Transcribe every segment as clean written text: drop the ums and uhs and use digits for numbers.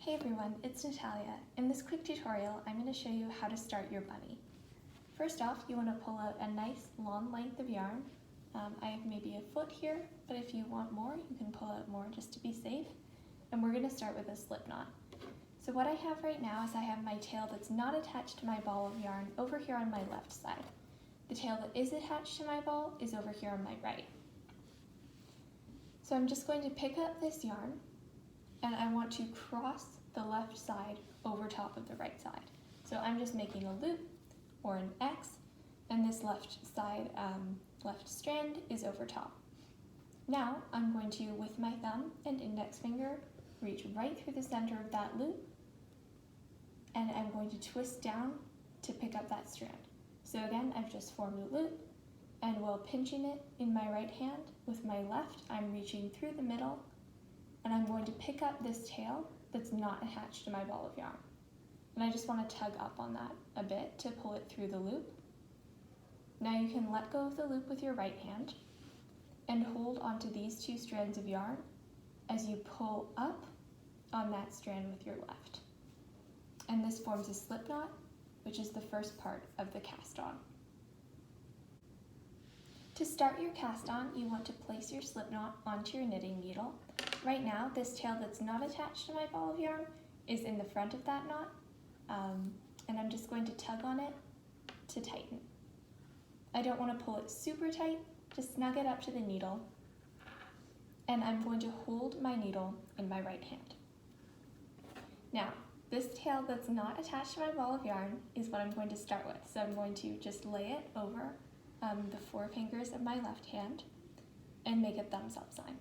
Hey everyone, it's Natalia. In this quick tutorial, I'm going to show you how to start your bunny. First off, you want to pull out a nice long length of yarn. I have maybe a foot here, but if you want more, you can pull out more just to be safe. And we're going to start with a slip knot. So what I have right now is I have my tail that's not attached to my ball of yarn over here on my left side. The tail that is attached to my ball is over here on my right. So I'm just going to pick up this yarn and I want to cross the left side over top of the right side. So I'm just making a loop or an X, and this left side, left strand is over top. Now I'm going to, with my thumb and index finger, reach right through the center of that loop, and I'm going to twist down to pick up that strand. So again, I've just formed a loop, and while pinching it in my right hand, with my left, I'm reaching through the middle, and I'm going to pick up this tail that's not attached to my ball of yarn. And I just want to tug up on that a bit to pull it through the loop. Now you can let go of the loop with your right hand and hold onto these two strands of yarn as you pull up on that strand with your left. And this forms a slip knot, which is the first part of the cast on. To start your cast on, you want to place your slip knot onto your knitting needle. Right now, this tail that's not attached to my ball of yarn is in the front of that knot, and I'm just going to tug on it to tighten. I don't want to pull it super tight, just snug it up to the needle, and I'm going to hold my needle in my right hand. Now, this tail that's not attached to my ball of yarn is what I'm going to start with, so I'm going to just lay it over the four fingers of my left hand and make a thumbs up sign.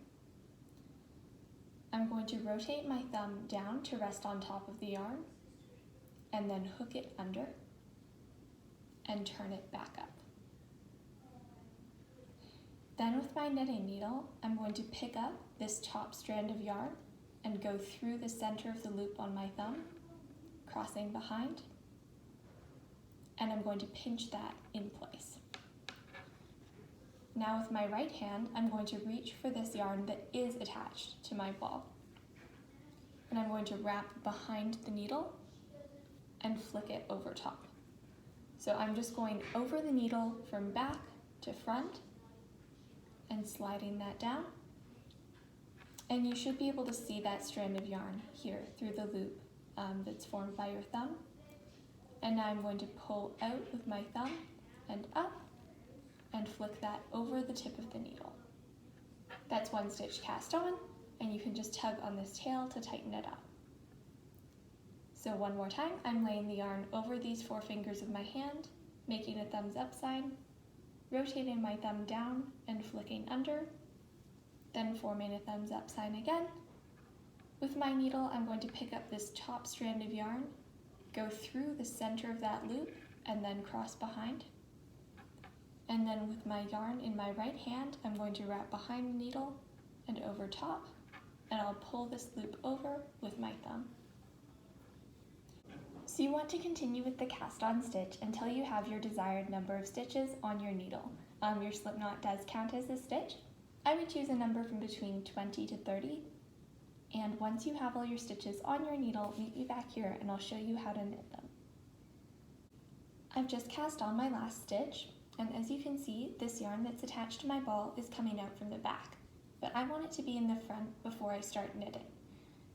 I'm going to rotate my thumb down to rest on top of the yarn and then hook it under and turn it back up. Then with my knitting needle, I'm going to pick up this top strand of yarn and go through the center of the loop on my thumb, crossing behind, and I'm going to pinch that in place. Now with my right hand, I'm going to reach for this yarn that is attached to my ball. And I'm going to wrap behind the needle and flick it over top. So I'm just going over the needle from back to front and sliding that down. And you should be able to see that strand of yarn here through the loop that's formed by your thumb. And now I'm going to pull out with my thumb and up and flick that over the tip of the needle. That's one stitch cast on, and you can just tug on this tail to tighten it up. So one more time, I'm laying the yarn over these four fingers of my hand, making a thumbs up sign, rotating my thumb down and flicking under, then forming a thumbs up sign again. With my needle, I'm going to pick up this top strand of yarn, go through the center of that loop, and then cross behind. And then with my yarn in my right hand, I'm going to wrap behind the needle and over top, and I'll pull this loop over with my thumb. So you want to continue with the cast on stitch until you have your desired number of stitches on your needle. Your slip knot does count as a stitch. I would choose a number from between 20 to 30. And once you have all your stitches on your needle, meet me back here and I'll show you how to knit them. I've just cast on my last stitch. And as you can see, this yarn that's attached to my ball is coming out from the back, but I want it to be in the front before I start knitting.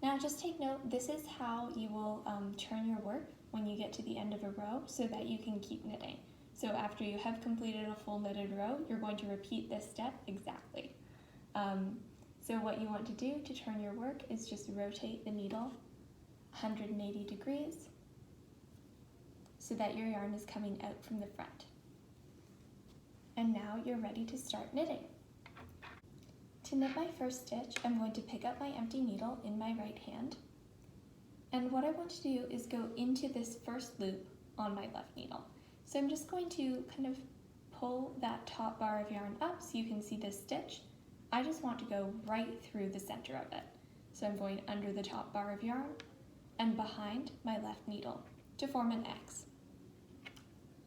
Now just take note, this is how you will turn your work when you get to the end of a row so that you can keep knitting. So after you have completed a full knitted row, you're going to repeat this step exactly. So what you want to do to turn your work is just rotate the needle 180 degrees so that your yarn is coming out from the front. And now you're ready to start knitting. To knit my first stitch, I'm going to pick up my empty needle in my right hand. And what I want to do is go into this first loop on my left needle. So I'm just going to kind of pull that top bar of yarn up so you can see this stitch. I just want to go right through the center of it. So I'm going under the top bar of yarn and behind my left needle to form an X.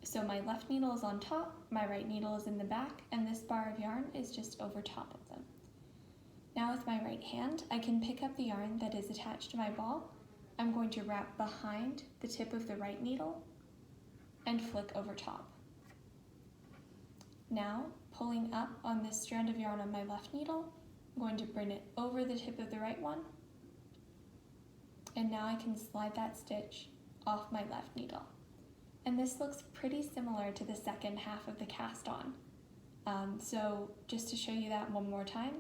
So my left needle is on top, my right needle is in the back, and this bar of yarn is just over top of them. Now with my right hand, I can pick up the yarn that is attached to my ball. I'm going to wrap behind the tip of the right needle and flick over top. Now, pulling up on this strand of yarn on my left needle, I'm going to bring it over the tip of the right one, and now I can slide that stitch off my left needle. And this looks pretty similar to the second half of the cast on. So just to show you that one more time,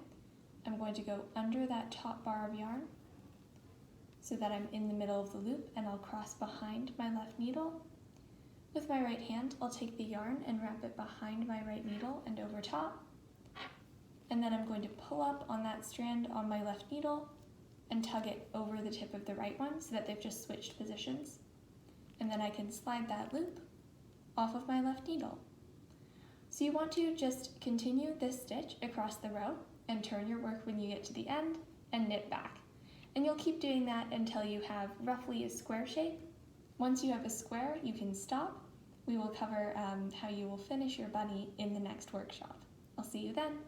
I'm going to go under that top bar of yarn so that I'm in the middle of the loop, and I'll cross behind my left needle. With my right hand, I'll take the yarn and wrap it behind my right needle and over top. And then I'm going to pull up on that strand on my left needle and tug it over the tip of the right one so that they've just switched positions. And then I can slide that loop off of my left needle. So you want to just continue this stitch across the row and turn your work when you get to the end and knit back. And you'll keep doing that until you have roughly a square shape. Once you have a square, you can stop. We will cover how you will finish your bunny in the next workshop. I'll see you then.